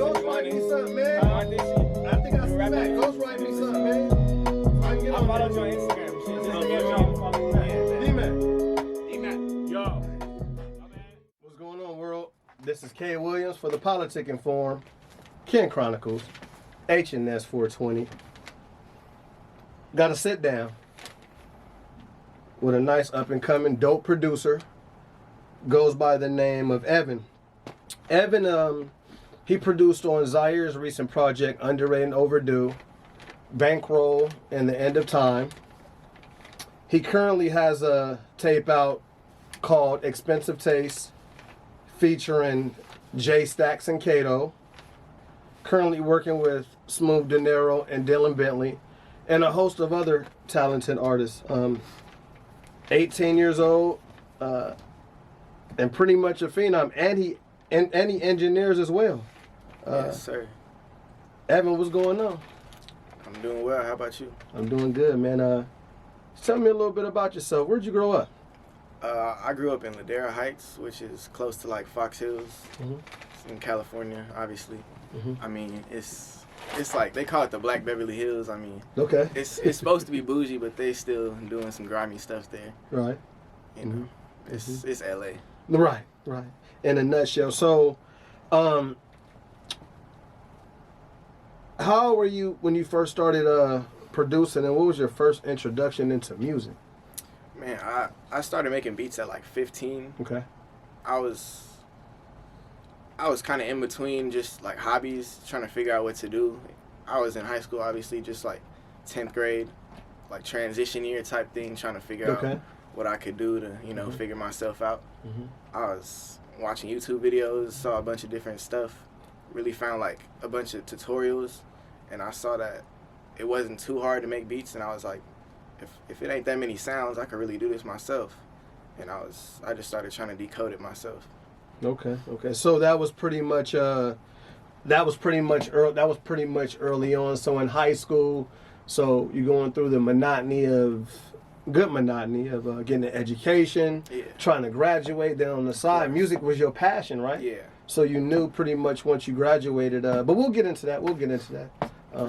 ghostwrite me something, man. I think I see that. Ghostwrite me something, man. So I can get on. I followed you on Instagram. Shit, just get D-Mac. D-Mac. Yo. What's going on, world? This is K. Williams for the Politicking Forum, Cant Chronicles, HNS 420. Got to sit down with a nice up-and-coming dope producer. Goes by the name of Evan. Evan, he produced on Zaire's recent project, Underrated and Overdue, Bankroll, and The End of Time. He currently has a tape out called Expensive Taste, featuring Jay Stacks and Kato. Currently working with Smooth De Niro and Dylan Bentley, and a host of other talented artists. 18 years old, and pretty much a phenom, and he engineers as well. Yes, sir. Evan, what's going on? I'm doing well. How about you? I'm doing good, man. Tell me a little bit about yourself. Where'd you grow up? I grew up in Ladera Heights, which is close to like Fox Hills, in California, obviously. I mean, it's like they call it the Black Beverly Hills. I mean, okay, it's supposed to be bougie, but they still doing some grimy stuff there. Right. You know, it's LA. Right. In a nutshell. So, how were you when you first started producing, and what was your first introduction into music? Man, I started making beats at like 15. Okay. I was kind of in between just like hobbies, trying to figure out what to do. I was in high school, obviously, just like 10th grade, like transition year type thing, trying to figure out what I could do to, you know, figure myself out. I was watching YouTube videos, saw a bunch of different stuff, really found like a bunch of tutorials, and I saw that it wasn't too hard to make beats, and I was like, if it ain't that many sounds, I could really do this myself. And I just started trying to decode it myself. Okay. So that was pretty much early on. So in high school, so you're going through the monotony of getting an education, trying to graduate. Then on the side, music was your passion, right? Yeah. So you knew pretty much once you graduated. But we'll get into that.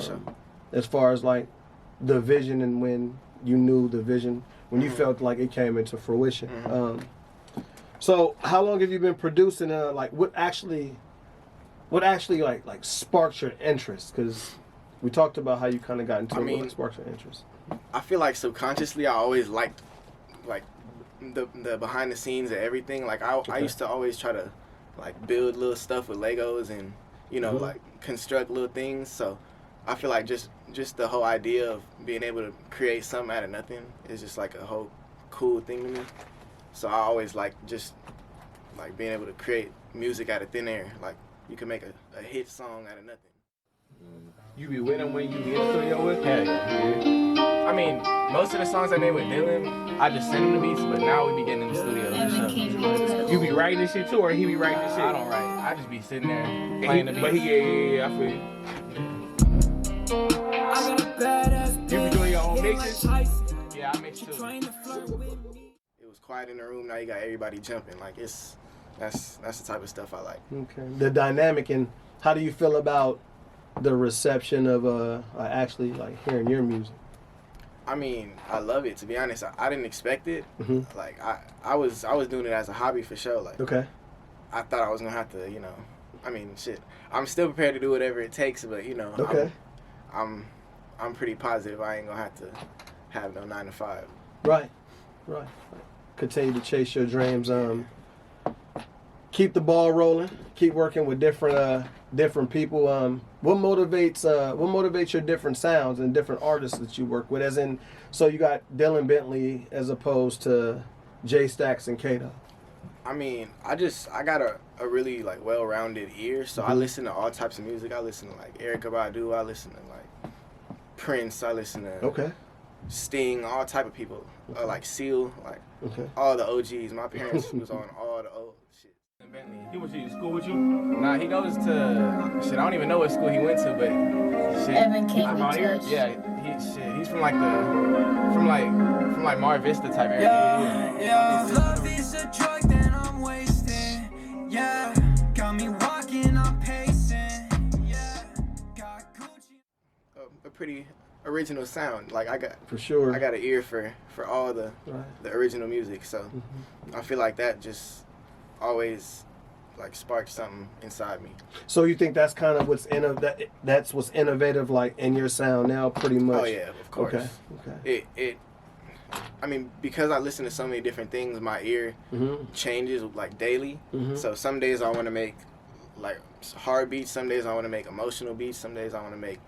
Sure. As far as like the vision and when you knew the vision, when you felt like it came into fruition. So how long have you been producing? Like what actually like sparked your interest? Because we talked about how you kind of got into it. What sparked your interest? I feel like subconsciously I always liked like the behind the scenes of everything. Like I used to always try to like build little stuff with Legos and you know like construct little things. So I feel like just the whole idea of being able to create something out of nothing is just like a whole cool thing to me. So I always like just like being able to create music out of thin air. Like you can make a hit song out of nothing. You be winning when you be in the studio with? Yeah. I mean, most of the songs I made with Dylan, I just send him the beats, but now we be getting in the studio. So. You be writing this shit too, or he be writing this shit? I don't write. I just be sitting there playing the beats. But yeah, I feel you. You be doing your own mixes? Yeah, I mix too. It was quiet in the room. Now you got everybody jumping. Like that's the type of stuff I like. Okay. The dynamic, and how do you feel about the reception of actually like hearing your music? I mean, I love it, to be honest. I didn't expect it. Like I was doing it as a hobby for sure. Like I thought I was gonna have to, you know. I mean, shit. I'm still prepared to do whatever it takes, but you know. I'm pretty positive I ain't gonna have to have no 9 to 5. Right. Continue to chase your dreams. Keep the ball rolling. Keep working with different people. What motivates your different sounds and different artists that you work with? As in, so you got Dylan Bentley as opposed to Jay Stacks and Kato. I mean, I got a really like well-rounded ear, so I listen to all types of music. I listen to like Erykah Badu. I listen to like Prince. I listen to Sting. All type of people. Like Seal. Like all the OGs. My parents was on all the old shit. Bentley. He went to school with you? Nah, he goes to shit. I don't even know what school he went to, but shit. Evan Gibson. Yeah, he's from like Mar Vista type area. Yeah. Love is a drug that I'm wasting. Yeah, got me walking, I'm pacing. pretty original sound. Like I got For sure. I got an ear for all the Right. original music. So I feel like that just always like sparked something inside me. So you think that's kind of that's what's innovative, like in your sound now, pretty much. Oh yeah, of course. Okay. I mean, because I listen to so many different things, my ear changes like daily. So some days I want to make like hard beats, some days I want to make emotional beats, some days I want to make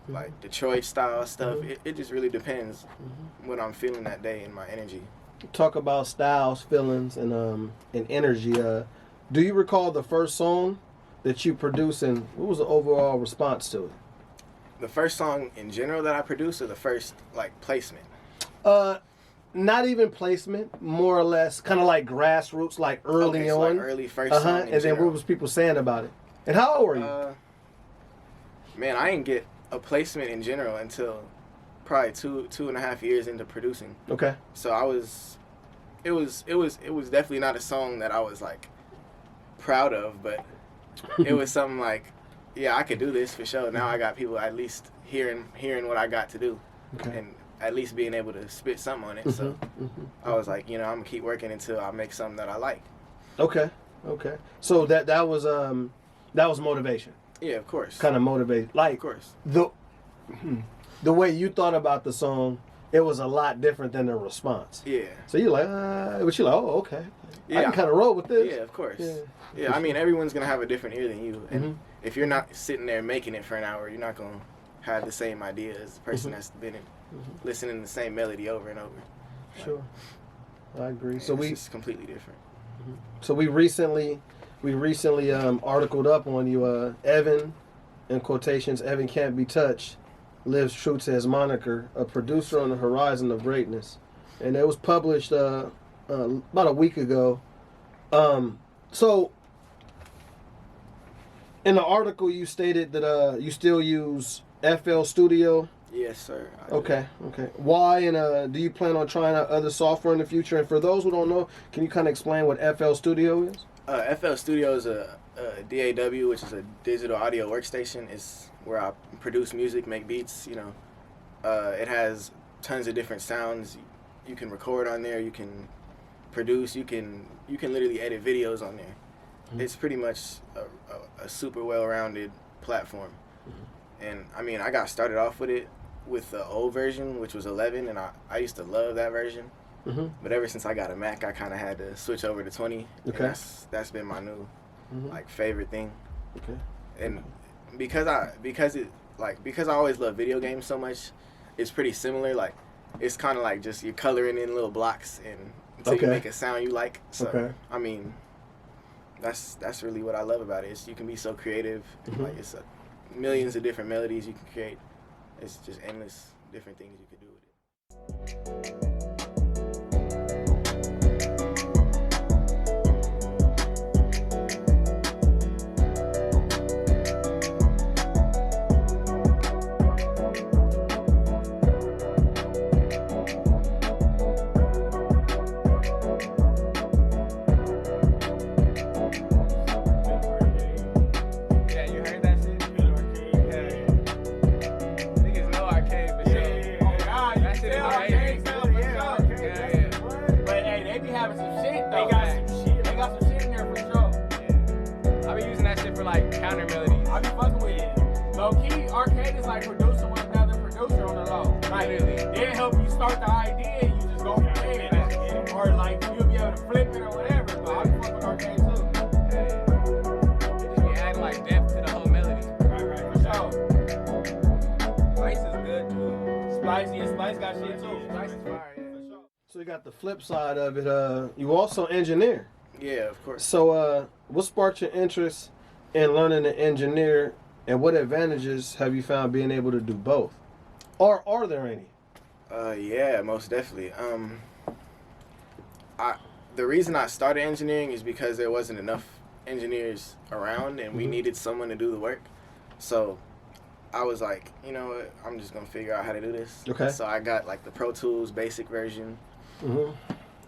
like Detroit style stuff. It just really depends what I'm feeling that day and my energy. Talk about styles, feelings, and energy. Do you recall the first song that you produced, and what was the overall response to it? The first song in general that I produced, or the first like placement? Not even placement, more or less, kind of like grassroots, like early Okay, so on. like early first song in And then general. what was people saying about it? And how old were you? Man, I didn't get a placement in general until probably 2.5 years into producing. Okay. So it was definitely not a song that I was like proud of, but it was something like, yeah, I could do this for sure. Now I got people at least hearing what I got to do, and at least being able to spit something on it. So I was like, I'm gonna keep working until I make something that I like. Okay. So that was motivation. Yeah, of course. Kind of motivated, like Of course. the way you thought about the song. It was a lot different than the response. Yeah. So you're like, but you're like, oh, okay. I can kind of roll with this. Yeah, of course. Yeah. Yeah, I mean, everyone's gonna have a different ear than you, and if you're not sitting there making it for an hour, you're not gonna have the same idea as the person that's been listening to the same melody over and over. Sure. I agree. So it's just completely different. So we recently articled up on you, Evan, in quotations, Evan Can't Be Touched, lives true to his moniker, a producer on the horizon of greatness. And it was published about a week ago. So in the article you stated that you still use FL Studio. Yes, sir. I Okay. Why, and do you plan on trying out other software in the future? And for those who don't know, can you kind of explain what FL Studio is? FL Studio is a DAW, which is a digital audio workstation. It's where I produce music, make beats. It has tons of different sounds. You can record on there. You can produce. You can literally edit videos on there. It's pretty much a super well-rounded platform. And I mean, I got started off with it with the old version, which was 11, and I used to love that version. But ever since I got a Mac, I kind of had to switch over to 20. Okay. And that's been my new like favorite thing. Okay. And because I always love video games so much, it's pretty similar. Like it's kind of like just you're coloring in little blocks and until you make a sound you like. So I mean, that's really what I love about it. You can be so creative. Like it's millions of different melodies you can create. It's just endless different things you could do with it. So you got the flip side of it. You also engineer. Yeah, of course. So what sparked your interest in learning to engineer, and what advantages have you found being able to do both? Or are there any? Yeah, most definitely. The reason I started engineering is because there wasn't enough engineers around, and we needed someone to do the work. So I was like, you know what, I'm just gonna figure out how to do this. Okay. So I got like the Pro Tools basic version.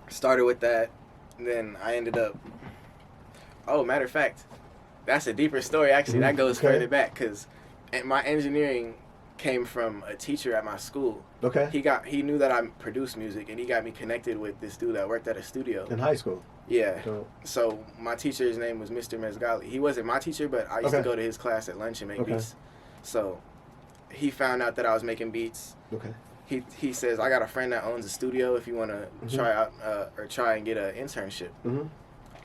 Started with that, and then I ended up. Oh, matter of fact, that's a deeper story. Actually, that goes further back because my engineering came from a teacher at my school. Okay. He knew that I produced music, and he got me connected with this dude that worked at a studio. In high school. Yeah. So, So my teacher's name was Mr. Mezgali. He wasn't my teacher, but I used to go to his class at lunch and make beats. So he found out that I was making beats. okay. He says, I got a friend that owns a studio if you want to try out or try and get an internship. Mm-hmm.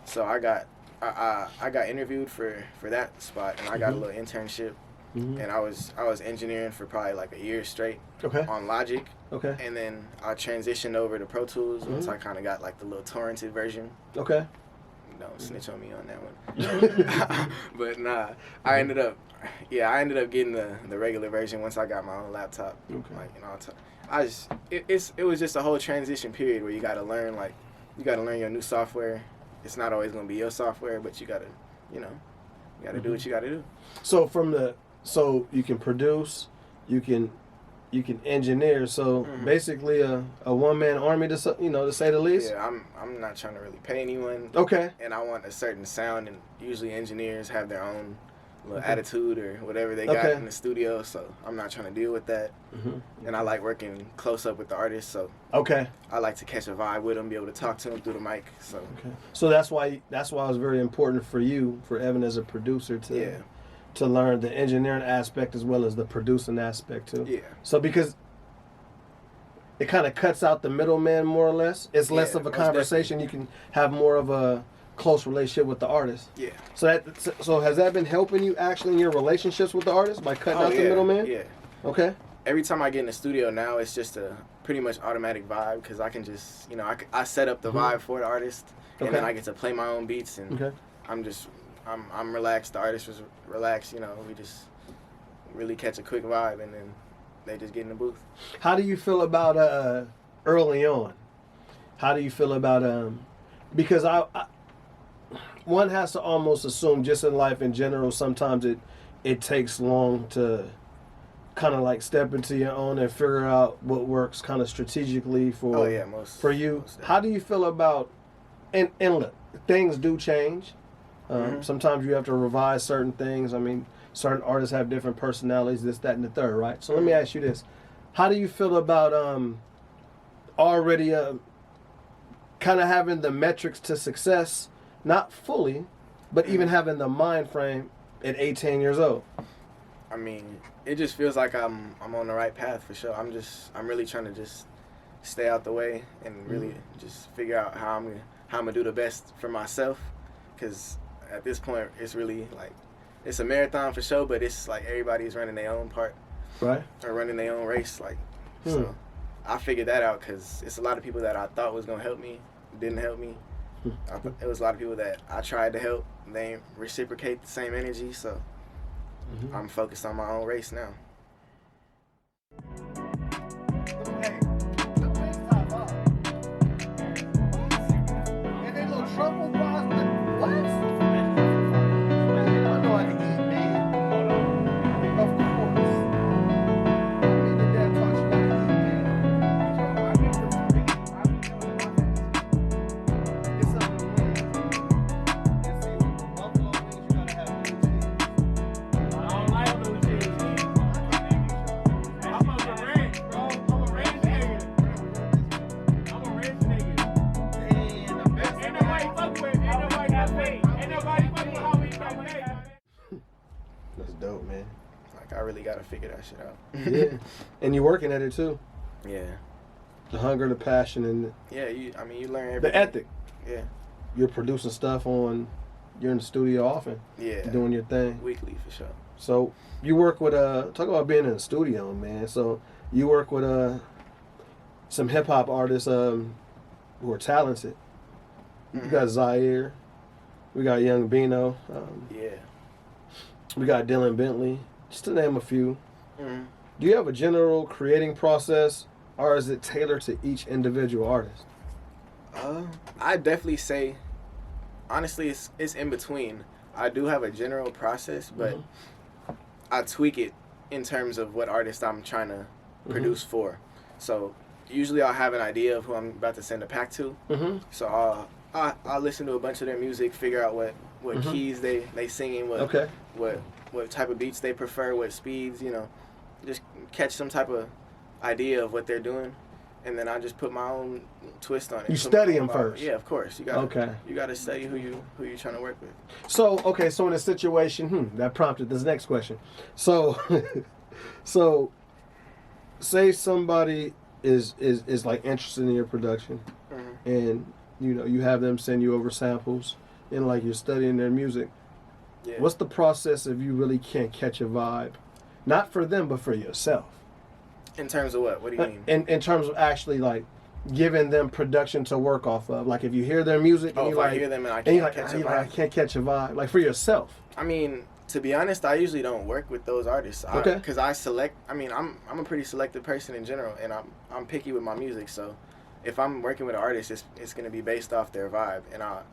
So I got interviewed for that spot, and I got a little internship. Mm-hmm. And I was engineering for probably like a year straight Okay. on Logic. Okay. And then I transitioned over to Pro Tools once I kind of got like the little torrented version. Okay. Don't snitch on me on that one. But nah, I ended up getting the regular version once I got my own laptop. Okay. Like, you know, it was just a whole transition period where you gotta learn your new software. It's not always gonna be your software, but you gotta do what you gotta do. So so you can produce, you can engineer. So basically a one-man army to say the least. Yeah, I'm not trying to really pay anyone. Okay. And I want a certain sound, and usually engineers have their own little attitude or whatever they got in the studio, so I'm not trying to deal with that. Mm-hmm. And I like working close up with the artist, so Okay. I like to catch a vibe with them, be able to talk to them through the mic. So Okay. So that's why it was very important for you, for Evan as a producer, to learn the engineering aspect as well as the producing aspect too. Yeah. So because it kind of cuts out the middleman more or less. It's less of a most conversation. You can have more of a close relationship with the artist. Yeah. So has that been helping you actually in your relationships with the artist by cutting out the middleman? Yeah. Okay. Every time I get in the studio now, it's just a pretty much automatic vibe because I can just, I set up the vibe for the artist, and then I get to play my own beats, and I'm relaxed. The artist was relaxed. We just really catch a quick vibe, and then they just get in the booth. How do you feel about early on? How do you feel about because I one has to almost assume just in life in general sometimes it takes long to kind of like step into your own and figure out what works kind of strategically for you. How do you feel about and look, things do change. Sometimes you have to revise certain things. I mean, certain artists have different personalities, this, that, and the third, right? So let me ask you this. How do you feel about already kind of having the metrics to success, not fully, but even having the mind frame at 18 years old? I mean, it just feels like I'm on the right path for sure. I'm really trying to just stay out the way and really just figure out how I'm gonna do the best for myself. Because at this point, it's really like it's a marathon for sure, but it's like everybody's running their own part, right? Or running their own race, like. So I figured that out because it's a lot of people that I thought was gonna help me didn't help me. It was a lot of people that I tried to help, they ain't reciprocate the same energy, so I'm focused on my own race now. That's dope, man. Like, I really gotta figure that shit out. Yeah, and you're working at it too. Yeah. The hunger, the passion, and Yeah, you learn everything. the ethic. Yeah. You're producing stuff you're in the studio often. Yeah. Doing your thing. Weekly for sure. So you work with talk about being in the studio, man. So you work with some hip hop artists who are talented. You got Zaire, we got Young Bino, Yeah. we got Dylan Bentley, just to name a few. Do you have a general creating process, or is it tailored to each individual artist? I definitely say, honestly, it's in between. I do have a general process, but I tweak it in terms of what artist I'm trying to produce for. So usually I'll have an idea of who I'm about to send a pack to. So I'll listen to a bunch of their music, figure out what keys they singing, what type of beats they prefer, what speeds, just catch some type of idea of what they're doing, and then I just put my own twist on it. You study them first. Yeah, of course. You got to study who you're trying to work with. So so in a situation, that prompted this next question. So, so say somebody is like interested in your production, and you have them send you over samples, and like you're studying their music. Yeah. What's the process if you really can't catch a vibe, not for them but for yourself? In terms of what? What do you mean? In terms of actually like giving them production to work off of. Like if you hear their music and I hear them and I can't catch a vibe. I can't catch a vibe. Like for yourself. I mean, to be honest, I usually don't work with those artists. Okay. Because I select. I mean, I'm a pretty selective person in general, and I'm picky with my music. So, if I'm working with an artist, it's gonna be based off their vibe, and I'll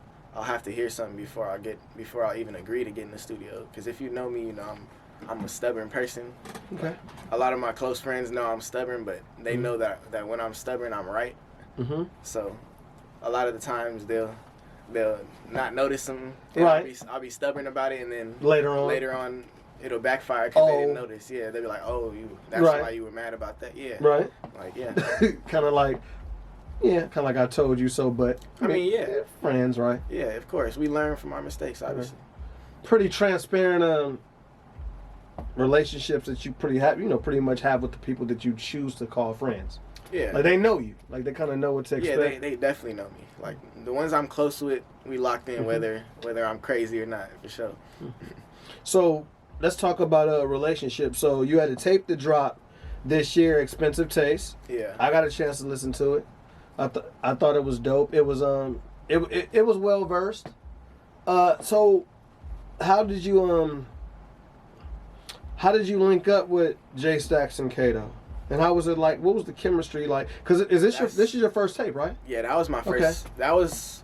have to hear something before I even agree to get in the studio. Because if you know me, you know I'm a stubborn person. Okay. A lot of my close friends know I'm stubborn, but they know that when I'm stubborn, I'm right. Mm-hmm. So, a lot of the times they'll not notice them. Right. I'll be stubborn about it, and then Later on, it'll backfire because they didn't notice. Yeah, they'll be like, "Oh, that's Right. why you were mad about that." Yeah. Right. Like, yeah. kind of like I told you so, but I mean, yeah. friends, right? Yeah, of course. We learn from our mistakes, obviously. Pretty transparent relationships that you pretty much have with the people that you choose to call friends. Yeah. Like they know you. Like they kind of know what to expect. Yeah, they definitely know me. Like the ones I'm close with, we locked in whether I'm crazy or not, for sure. So let's talk about a relationship. So you had a tape to drop this year, Expensive Taste. Yeah. I got a chance to listen to it. I thought it was dope. It was it was well versed. So how did you link up with Jay Stacks and Kato? And how was it like? What was the chemistry like? Because this is your first tape, right? Yeah, that was my first. Okay. That was,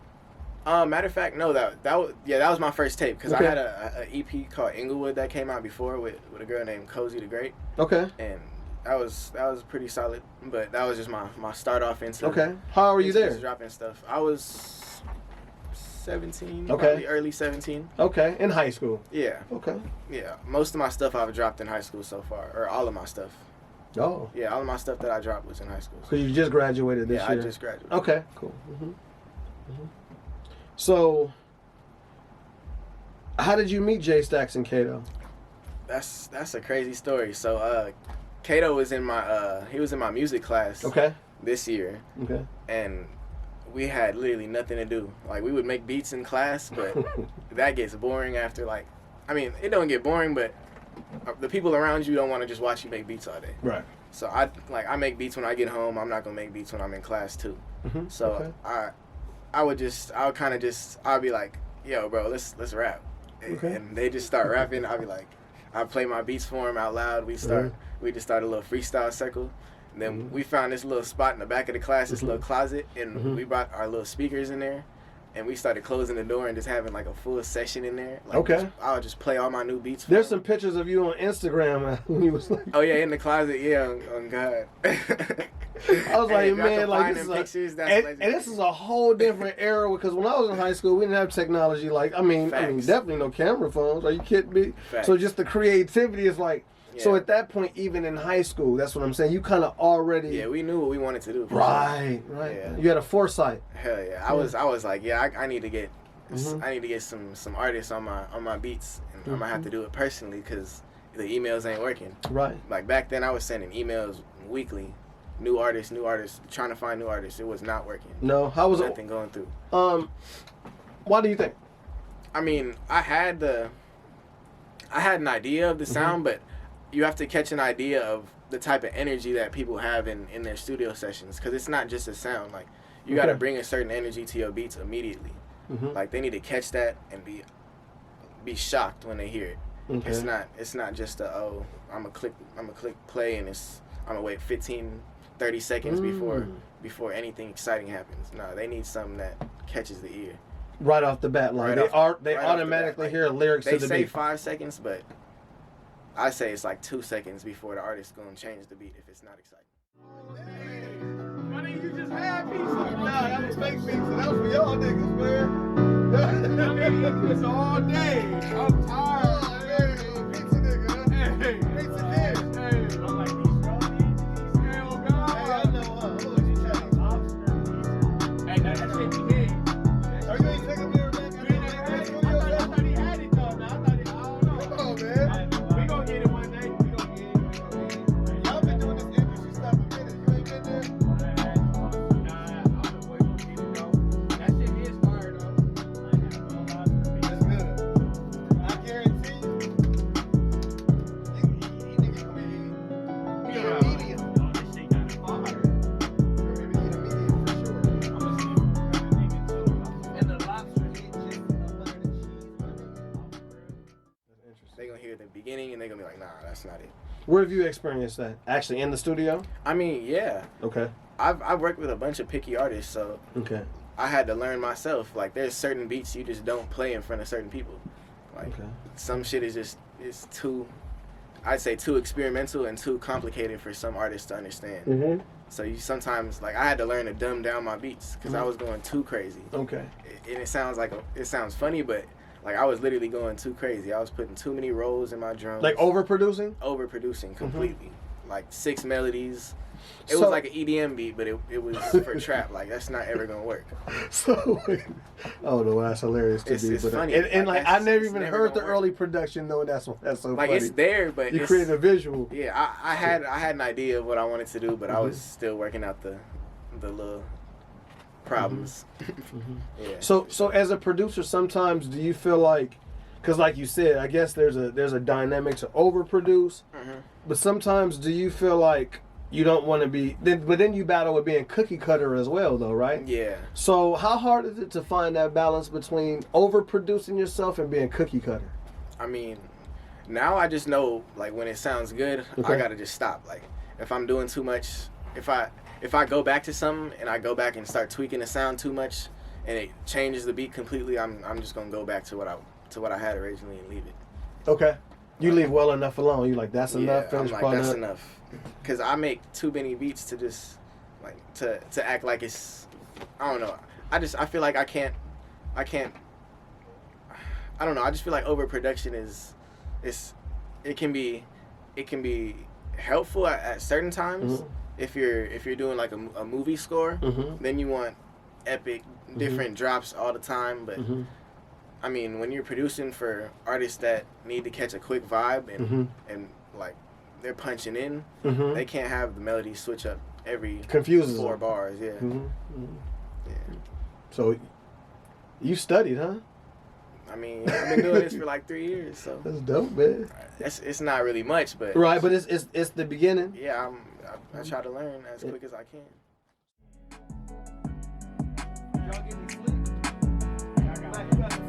matter of fact, no, that was my first tape because I had a EP called Inglewood that came out before with a girl named Cozy the Great. Okay. And that was pretty solid, but that was just my start off into. Okay. How were you there? Just dropping stuff. I was 17. Okay. Probably early 17. Okay. In high school. Yeah. Okay. Yeah. Most of my stuff I've dropped in high school so far, or all of my stuff. Oh. Yeah, all of my stuff that I dropped was in high school. So you just graduated this year? Yeah, I just graduated. Okay, cool. So, how did you meet Jay Stacks and Kato? That's a crazy story. So, Cato was in my he was in my music class. Okay. This year. Okay. And we had literally nothing to do. Like we would make beats in class, but that gets boring after it don't get boring, but the people around you don't want to just watch you make beats all day. Right. So I make beats when I get home. I'm not gonna make beats when I'm in class too. Mm-hmm. So okay. I'll be like, yo, bro, let's rap. Okay. And they just start rapping. I'll be like, I play my beats for them out loud. We just start a little freestyle circle. And then we found this little spot in the back of the class, this little closet, and we brought our little speakers in there. And we started closing the door and just having like a full session in there. Like, okay. I'll just play all my new beats. There's some pictures of you on Instagram when you was like. Oh yeah, in the closet. Yeah, on God. I was like, man, like this is and this is a whole different era because when I was in high school, we didn't have technology. Like, I mean, definitely no camera phones. Are you kidding me? Facts. So just the creativity is like. Yeah. So at that point, even in high school, that's what I'm saying. You kind of already. Yeah, we knew what we wanted to do. Right. Yeah. You had a foresight. Hell yeah, I was like, yeah, I need to get, I need to get some artists on my beats, and I'm gonna have to do it personally because the emails ain't working. Right. Like back then, I was sending emails weekly, new artists, trying to find new artists. It was not working. No, how was nothing going through? Why do you think? I mean, I had an idea of the sound, but you have to catch an idea of the type of energy that people have in their studio sessions, because it's not just a sound. Like you got to bring a certain energy to your beats immediately. Like they need to catch that and be shocked when they hear it. Okay. It's not just I'm gonna click play and I'm gonna wait 15-30 seconds before anything exciting happens. No, they need something that catches the ear right off the bat. Like they automatically hear lyrics to the beat. They say 5 seconds, but I say it's like 2 seconds before the artist's gonna change the beat if it's not exciting. I mean, you just had pizza. Nah, that was fake pizza. That was for y'all niggas, man. I mean, it's all day. I'm tired. Pizza nigga. Hey, pizza dish. Hey, I'm like, beginning, and they're gonna be like, nah, that's not it. Where have you experienced that? Actually, in the studio? I mean, yeah, Okay. I've worked with a bunch of picky artists, so Okay. I had to learn myself. Like, there's certain beats you just don't play in front of certain people. Like, Okay. some shit is just too, I'd say, too experimental and too complicated for some artists to understand. Mm-hmm. So you sometimes, like, I had to learn to dumb down my beats because I was going too crazy. Okay. And it sounds funny, but like I was literally going too crazy. I was putting too many rolls in my drums. Like overproducing? Overproducing completely. Like 6 melodies. It So- was like an EDM beat, but it was for trap. Like, that's not ever gonna work. So, oh no, that's hilarious to It's but funny. And Like, like I never it's even never heard the gonna work. early production, knowing that's so Like, funny. it's there, but You it's, created a visual. yeah, I had an idea of what I wanted to do, but I Mm-hmm. was still working out the little problems. Yeah. So as a producer, sometimes do you feel like, because like you said, I guess there's a dynamic to overproduce, Mhm. but sometimes do you feel like you don't want to be, but then you battle with being cookie cutter as well, though, right? Yeah. So how hard is it to find that balance between overproducing yourself and being cookie cutter? I mean, now I just know, like, when it sounds good, Okay. I gotta just stop. Like, if I'm doing too much, if I go back to something and I go back and start tweaking the sound too much, and it changes the beat completely, I'm just gonna go back to what I had originally and leave it. Okay. You leave well enough alone. You like, that's Yeah, enough. I'm Finished like, product. that's enough, because I make too many beats to just like to act like it's, I don't know. I feel like I can't. I don't know. I just feel like overproduction it can be helpful at certain times. Mhm. If you're doing like a movie score, Mhm. then you want epic different drops all the time. But Mhm. I mean, when you're producing for artists that need to catch a quick vibe Mhm. and like they're punching in, Mhm. they can't have the melody switch up every Confuses 4 them. bars. Yeah. Mhm. Mhm. Yeah. So you studied, huh? I mean, I've been doing this for like 3 years, so That's dope, man. it's not really much, but Right, but it's the beginning. yeah, I try to learn as quick as I can. Y'all getting sleep? Yeah, I got a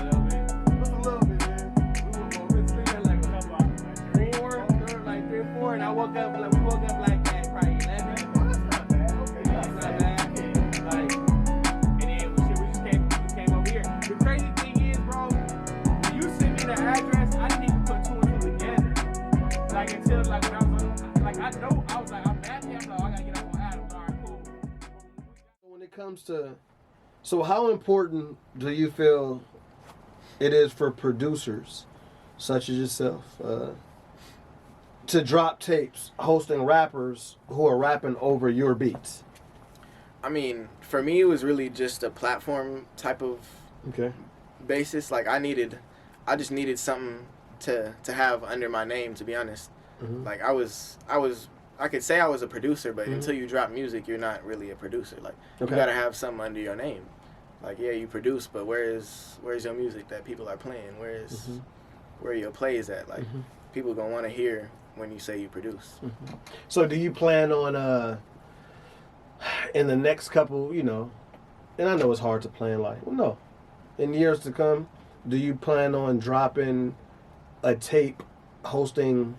little bit. Just a little bit, man. We were going to sleep at like a couple hours, like 3 or 4, and I woke up like at probably 11. Oh, that's not bad. Okay, It's not bad. Like, and then we just came over here. The crazy thing is, bro, when you sent me the address, I didn't even put 2 and 2 together. Like, until like when I was like, I know I was like, I'm back here. I'm like, oh, I gotta get up on Adams. All right, cool. When it comes to, so how important do you feel it is for producers, such as yourself, to drop tapes hosting rappers who are rapping over your beats? I mean, for me, it was really just a platform type of Okay. basis. Like, I just needed something to have under my name, to be honest. Mhm. Like, I could say I was a producer, but until you drop music, you're not really a producer. Like, Okay. you gotta have something under your name. Like, yeah, you produce, but where's your music that people are playing? Where are your plays at? Like, people gonna want to hear when you say you produce. So do you plan on in the next couple, and I know it's hard to plan in years to come, do you plan on dropping a tape hosting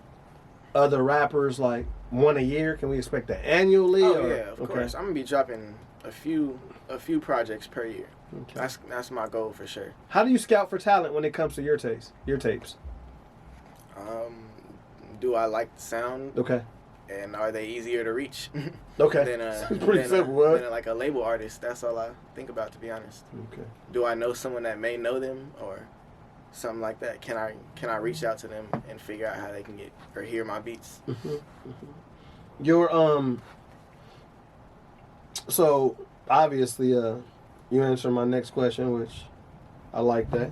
other rappers, like one a year? Can we expect that annually? Oh or? yeah, of course. I'm gonna be dropping a few projects per year. Okay. That's my goal for sure. How do you scout for talent when it comes to your tapes? Do I like the sound? Okay. And are they easier to reach Okay. than It's pretty simple, huh? than like a label artist? That's all I think about, to be honest. Okay. Do I know someone that may know them or something like that? Can I reach out to them and figure out how they can get or hear my beats? Your so obviously you answered my next question, which I like that.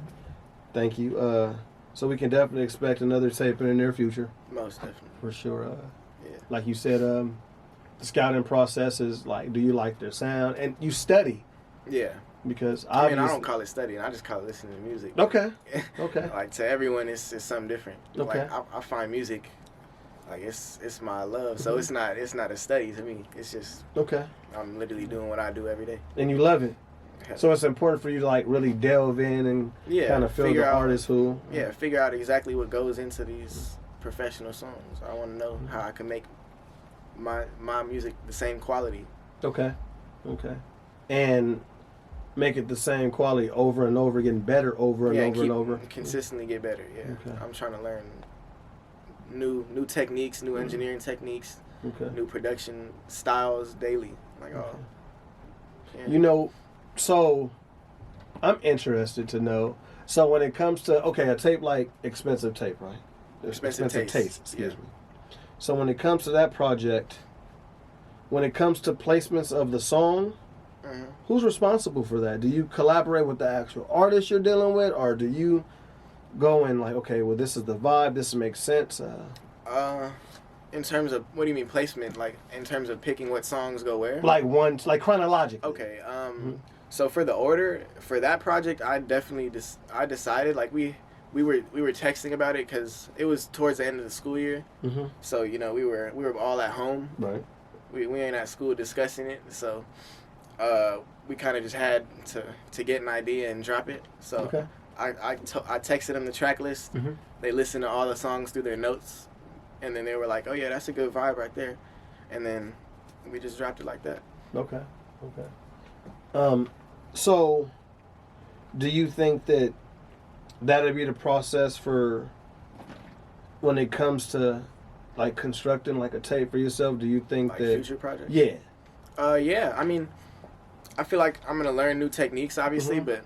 Thank you. So we can definitely expect another tape in the near future Most definitely. for sure. Yeah. Like you said, the scouting process is like, do you like their sound? And you study Yeah. because I obviously. mean, I don't call it studying. I just call it listening to music. Okay. Okay. Like, to everyone, it's something different. Okay. Like, I find music, like, it's my love. So it's not a study to me. It's just Okay. I'm literally doing what I do every day. And you love it. So it's important for you to like really delve in and kind of feel figure the out- artist who. figure out exactly what goes into these professional songs. I want to know how I can make my music the same quality. Okay. And make it the same quality over and over, getting better over and over and over. Consistently get better. Yeah, Okay. I'm trying to learn new techniques, new engineering techniques, Okay. new production styles daily. Like yeah. You know, so I'm interested to know. So when it comes to a tape like Expensive Tape, right? Expensive Taste, excuse yeah. me. So when it comes to that project, when it comes to placements of the song, Mhm. who's responsible for that? Do you collaborate with the actual artist you're dealing with, or do you go in like, okay, well, this is the vibe, this makes sense? In terms of, what do you mean placement? Like in terms of picking what songs go where? Like chronologically. Okay. So for the order for that project, I definitely I decided like we were texting about it because it was towards the end of the school year. Mm-hmm. So we were all at home. Right. We ain't at school discussing it. So we kind of just had to get an idea and drop it. So Okay. I texted them the track list. Mm-hmm. They listened to all the songs through their notes, and then they were like, "Oh yeah, that's a good vibe right there," and then we just dropped it like that. Okay. So do you think that that'd be the process for when it comes to like constructing like a tape for yourself? Do you think Like that future projects. Yeah. Yeah. I mean, I feel like I'm gonna learn new techniques, obviously, Mhm. but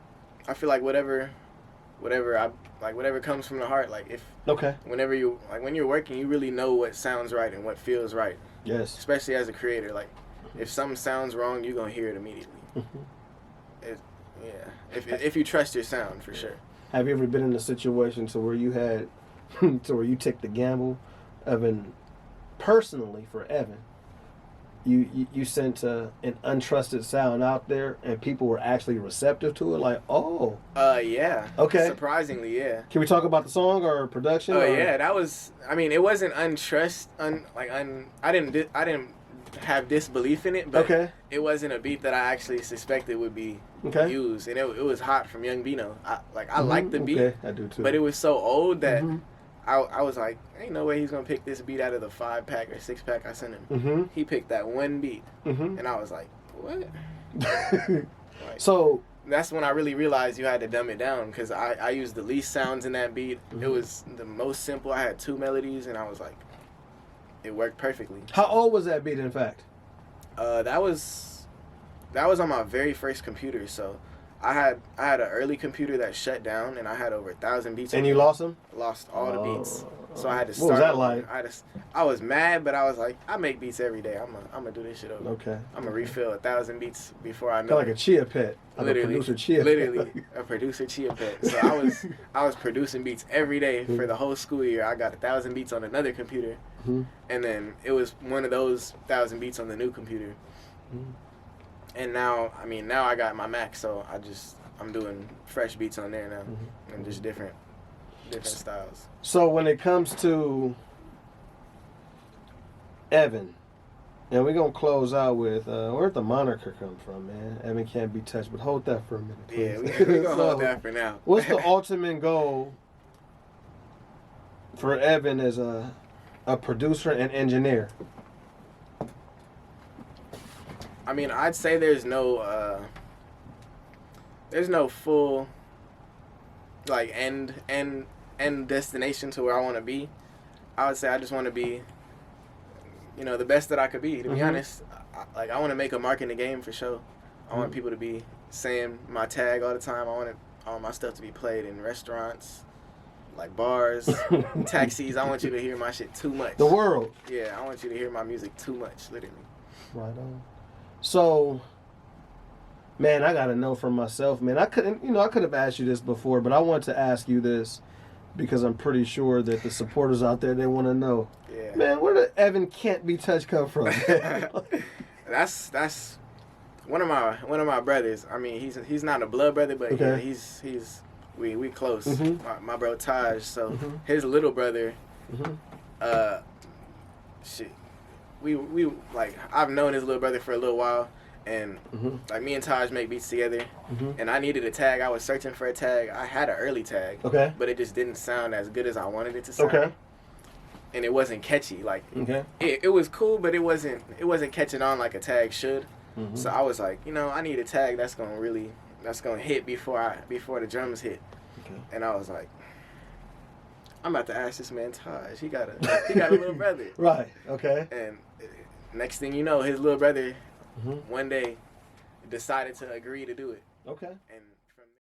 I feel like whatever comes from the heart. Like Okay. whenever when you're working, you really know what sounds right and what feels right. Yes. Especially as a creator, like if something sounds wrong, you're gonna hear it immediately. If you trust your sound, for sure. Have you ever been in a situation to where you had to where you took the gamble of personally for Evan, you sent an untrusted sound out there and people were actually receptive to it? Like, oh, Yeah. Okay. Surprisingly, yeah. can we talk about the song or production? Oh or- yeah, that was. I mean, it wasn't I didn't have disbelief in it, but Okay. it wasn't a beat that I actually suspected would be Okay. used, and it was hot from Young Bino. I Mhm. like the beat, Okay, I do too. but it was so old that Mhm. I was like, ain't no way he's gonna pick this beat out of the 5-pack or 6-pack I sent him. Mm-hmm. He picked that one beat, Mm-hmm. and I was like, what? So That's when I really realized you had to dumb it down, because I used the least sounds in that beat. Mhm. It was the most simple. I had 2 melodies, and I was like, it worked perfectly. how old was that beat in fact? That was on my very first computer. So I had an early computer that shut down, and I had over 1,000 beats. And on you it. lost them? Lost all the beats. So I had to What start. was that over. like? I was mad, but I was like, I make beats every day. I'm gonna do this shit over. Okay. I'm gonna refill 1,000 beats before I know. Kind of like a chia pet. Like Literally, a producer chia literally pet. a producer chia pet. So I was producing beats every day for the whole school year. I got 1,000 beats on another computer, Mhm. and then it was one of those 1,000 beats on the new computer. Mhm. And now I got my Mac, so I'm doing fresh beats on there now, Mhm. and just different styles. So when it comes to Evan, and we're gonna close out with where'd the moniker come from, man? Evan can't be touched, but hold that for a minute, Yeah, please. we gonna hold So, that for now. what's the ultimate goal for Evan as a producer and engineer? I mean, I'd say there's no full like end destination to where I want to be. I would say I just want to be, the best that I could be. To be Mhm. honest, I want to make a mark in the game for sure. I want people to be saying my tag all the time. I want all my stuff to be played in restaurants, like bars, taxis. I want you to hear my shit too much. The world. Yeah, I want you to hear my music too much, literally. Right on. So, man, I gotta know for myself, man. I could have asked you this before, but I want to ask you this because I'm pretty sure that the supporters out there, they want to know, Yeah. man, where did Evan Can't Be Touched come from? That's one of my brothers. I mean, he's not a blood brother, but Okay. yeah, he's we close. Mhm. My bro Taj. So Mhm. his little brother, Mhm. shit. We like I've known his little brother for a little while, And Mm-hmm. like me and Taj make beats together, and I needed a tag. I was searching for a tag. I had an early tag, Okay. but it just didn't sound as good as I wanted it to sound. Okay. And it wasn't catchy. Like Okay. it was cool, but it wasn't catching on like a tag should. Mm-hmm. So I was like, I need a tag that's gonna hit before the drums hit. Okay. And I was like, I'm about to ask this man Taj. He got a little brother. Right. Okay. And next thing you know, his little brother Mm-hmm. one day decided to agree to do it. Okay. And